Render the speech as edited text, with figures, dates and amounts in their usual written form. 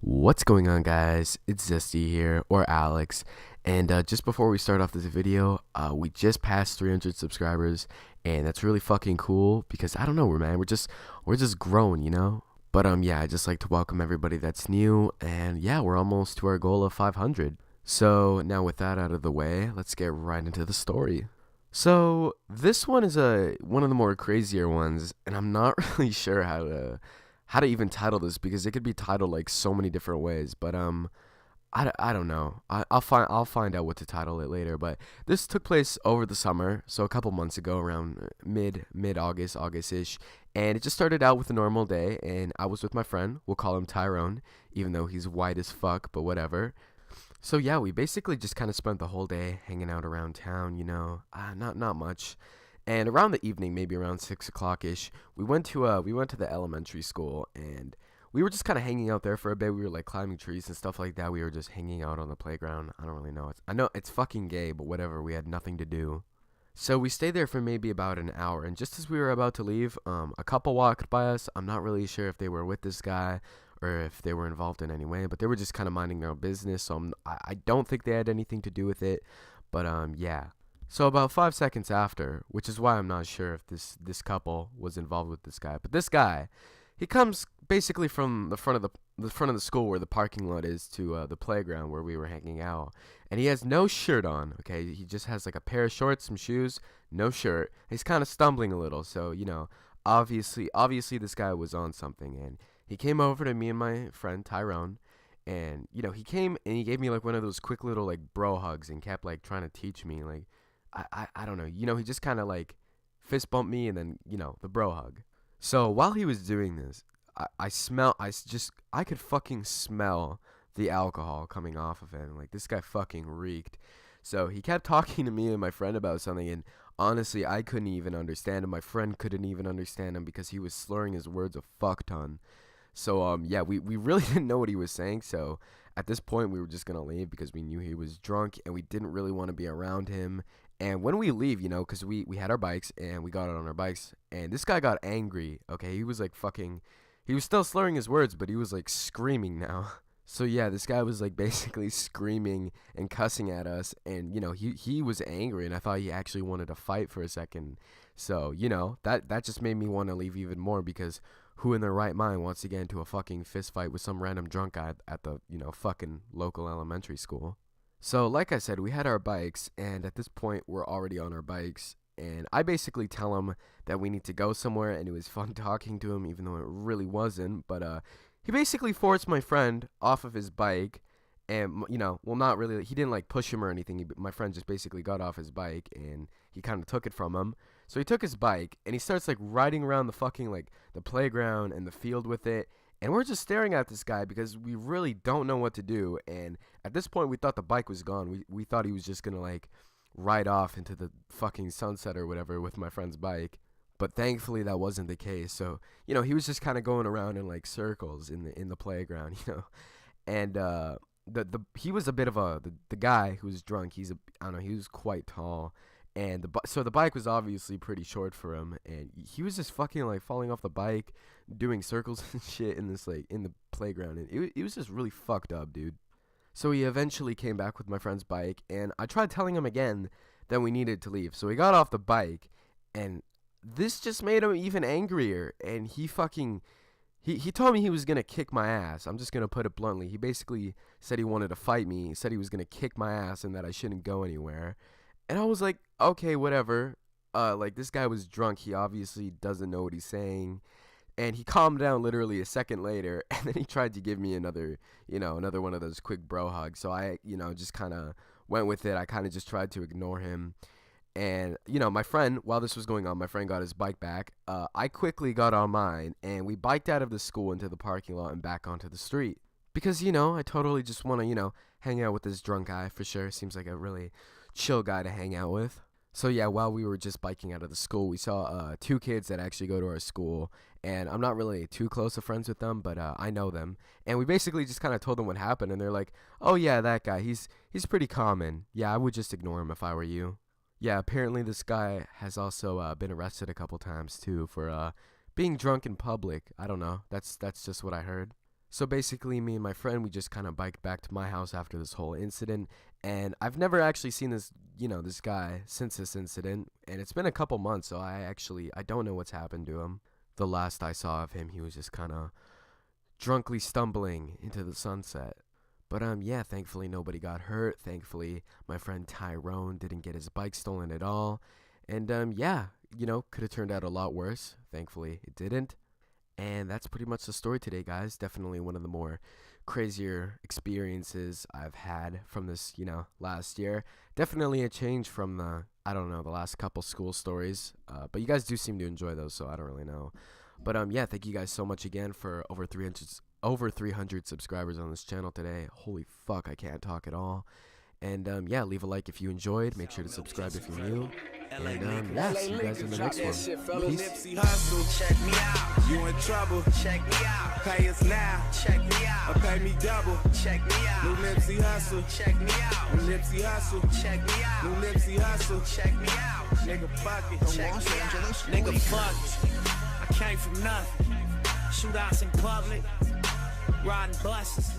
What's going on, guys? It's Zesty here, or Alex, and just before we start off this video, we just passed 300 subscribers, and that's really fucking cool because I don't know, man, we're just growing, you know. But yeah, I just like to welcome everybody that's new, and yeah, we're almost to our goal of 500. So now with that out of the way, let's get right into the story. So this one is one of the more crazier ones, and I'm not really sure how to even title this because it could be titled like so many different ways. But I don't know. I'll find out what to title it later. But this took place over the summer, so a couple months ago, around mid August ish, and it just started out with a normal day, and I was with my friend. We'll call him Tyrone, even though he's white as fuck, but whatever. So yeah, we basically just kind of spent the whole day hanging out around town, not much. And around the evening, maybe around 6 o'clock ish, we went to the elementary school, and we were just kind of hanging out there for a bit. We were like climbing trees and stuff like that. We were just hanging out on the playground. I don't really know. I know it's fucking gay, but whatever. We had nothing to do. So we stayed there for maybe about an hour, and just as we were about to leave, a couple walked by us. I'm not really sure if they were with this guy or if they were involved in any way, but they were just kind of minding their own business. So I don't think they had anything to do with it. But yeah. So about 5 seconds after, which is why I'm not sure if this couple was involved with this guy, but this guy, he comes basically from the front of the school where the parking lot is to the playground where we were hanging out, and he has no shirt on. Okay, he just has like a pair of shorts, some shoes, no shirt. He's kind of stumbling a little, so obviously this guy was on something, and he came over to me and my friend Tyrone, and he came and he gave me like one of those quick little like bro hugs and kept like trying to teach me like I don't know. He just kind of like fist bumped me and then, the bro hug. So while he was doing this, I could fucking smell the alcohol coming off of him. Like, this guy fucking reeked. So he kept talking to me and my friend about something, and honestly, I couldn't even understand him. My friend couldn't even understand him because he was slurring his words a fuck ton. So yeah, we really didn't know what he was saying. So at this point, we were just gonna leave because we knew he was drunk and we didn't really want to be around him. And when we leave, because we had our bikes and we got out on our bikes, and this guy got angry. Okay, he was like fucking, he was still slurring his words, but he was like screaming now. So yeah, this guy was like basically screaming and cussing at us, and he was angry, and I thought he actually wanted to fight for a second. So that just made me want to leave even more because who in their right mind wants to get into a fucking fist fight with some random drunk guy at the fucking local elementary school? So like I said, we had our bikes, and at this point we're already on our bikes, and I basically tell him that we need to go somewhere, and it was fun talking to him even though it really wasn't. But he basically forced my friend off of his bike, and well, not really. He didn't like push him or anything. My friend just basically got off his bike, and he kind of took it from him. So he took his bike and he starts like riding around the fucking like the playground and the field with it. And we're just staring at this guy because we really don't know what to do. And at this point, we thought the bike was gone. We thought he was just gonna like ride off into the fucking sunset or whatever with my friend's bike. But thankfully that wasn't the case. So he was just kind of going around in like circles in the playground. And he was a bit of the guy who was drunk. I don't know, he was quite tall, and so the bike was obviously pretty short for him, and he was just fucking like falling off the bike, doing circles and shit in this like in the playground, and it was just really fucked up, dude. So he eventually came back with my friend's bike, and I tried telling him again that we needed to leave. So he got off the bike, and this just made him even angrier, and he told me he was gonna kick my ass. I'm just gonna put it bluntly. He basically said he wanted to fight me. He said he was gonna kick my ass and that I shouldn't go anywhere. And I was like, okay, whatever. Like, this guy was drunk. He obviously doesn't know what he's saying. And he calmed down literally a second later, and then he tried to give me another one of those quick bro hugs. So I, just kind of went with it. I kind of just tried to ignore him. And, my friend, while this was going on, my friend got his bike back. I quickly got on mine, and we biked out of the school into the parking lot and back onto the street. Because, I totally just want to, hang out with this drunk guy for sure. Seems like a really chill guy to hang out with. So, yeah, while we were just biking out of the school, we saw two kids that actually go to our school. And I'm not really too close of friends with them, but I know them. And we basically just kind of told them what happened, and they're like, oh, yeah, that guy, he's pretty common. Yeah, I would just ignore him if I were you. Yeah, apparently this guy has also been arrested a couple times too for being drunk in public. I don't know. That's just what I heard. So basically, me and my friend, we just kind of biked back to my house after this whole incident, and I've never actually seen this, this guy since this incident, and it's been a couple months, so I don't know what's happened to him. The last I saw of him, he was just kind of drunkly stumbling into the sunset. But yeah, thankfully nobody got hurt. Thankfully, my friend Tyrone didn't get his bike stolen at all. And yeah, could have turned out a lot worse. Thankfully, it didn't. And that's pretty much the story today, guys. Definitely one of the more crazier experiences I've had from this, last year. Definitely a change from the last couple school stories. But you guys do seem to enjoy those, so I don't really know. But yeah, thank you guys so much again for over 300 subscribers on this channel today. Holy fuck, I can't talk at all. And yeah, leave a like if you enjoyed. Make sure to subscribe if you're new. And yeah, see you guys in the next one. Peace. Check me out. You in trouble? Check me out. Pay us now. Check me out. Or pay me double. Check me out. New Nipsey Hustle. Check me out. New Nipsey Hustle. Check me out. New Nipsey Hustle. Check me out. Nigga fuck it. Check me out. Nigga fuck it. I came from nothing. Shootouts in public. Riding buses.